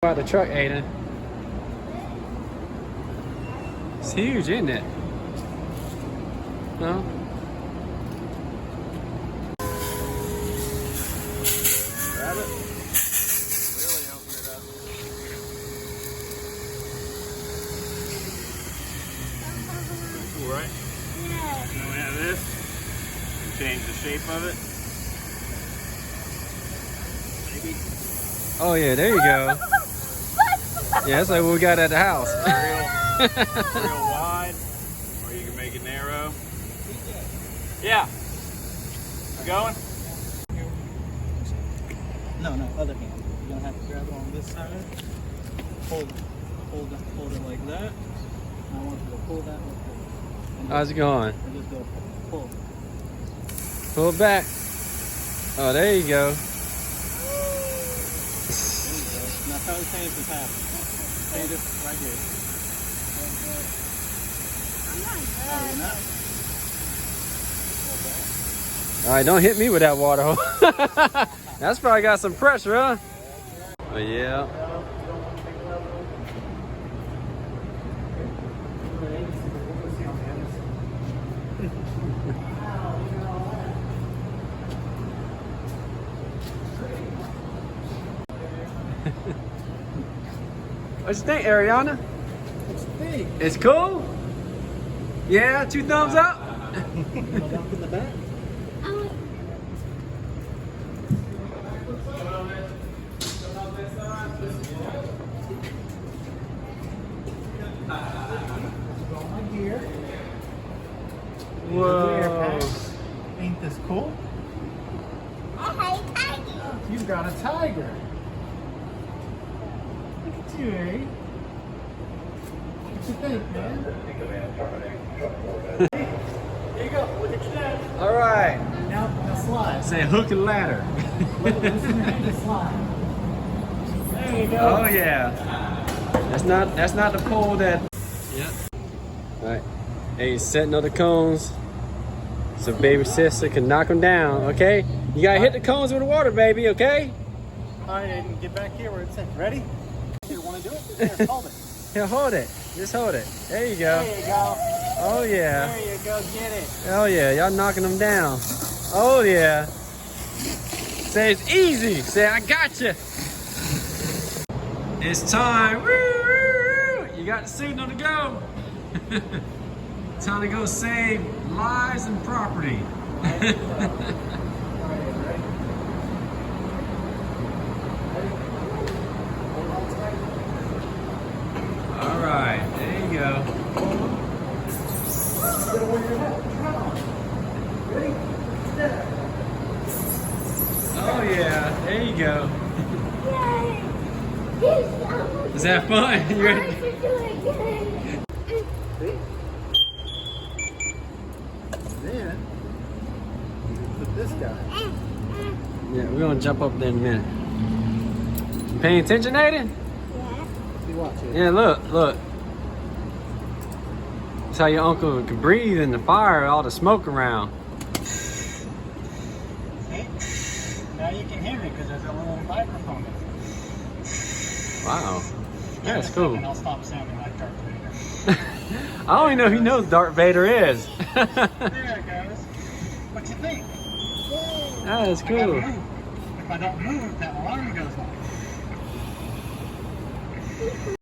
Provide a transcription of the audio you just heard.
About the truck, Aiden. It's huge, isn't it? No? Grab it. Really open it up. Cool, right? Yeah. And then we have this. We change the shape of it. Maybe. Oh yeah, there you go. Yeah, that's like what we got at the house. Real wide, or you can make it narrow. Yeah. You going? No, other hand. You're gonna have to grab it on this side. Hold it like that. And I want you to pull that with it. How's it going? And just go pull. Pull it back. Oh, there you go. Now try to change this half. Change it right here. All right, don't hit me with that water hose. That's probably got some pressure, huh? Oh yeah. What you think, Ariana? It's big. It's cool? Yeah, 2 thumbs up? Go down in the back. Whoa. Ain't this cool? You've got a tiger. Look at you, eh? What you think, man? Here you go. Look at your dad. All right. Now slide. Say hook and ladder. Listen to the slide. There you go. Oh yeah. That's not the pole that. Yep. All right. Hey, setting up the cones so baby sister can knock them down. Okay. You gotta hit the cones with the water, baby. Okay. All right, Aiden, get back here where it's at. Ready? Here, want to do it? Here, hold it. Here, hold it. Just hold it. There you go. There you go. Oh yeah. There you go. Get it. Oh yeah. Y'all knocking them down. Oh yeah. Say it's easy. Say I got you. It's time. Woo, woo, woo. You got the signal to go. Time to go save lives and property. All right, there you go. Oh yeah, there you go. Is that fun? You ready? Then, put this guy. Yeah, we're gonna jump up there in a minute. You paying attention, Aiden? You watch it. Yeah, look. That's how your uncle can breathe in the fire, all the smoke around. See? Now you can hear me because there's a little microphone. Wow. Yeah, That's cool. And I'll stop sounding like Darth Vader. I don't even know if he knows Darth Vader is. There it goes. What you think? That is I gotta cool. move. If I don't move, that alarm goes off.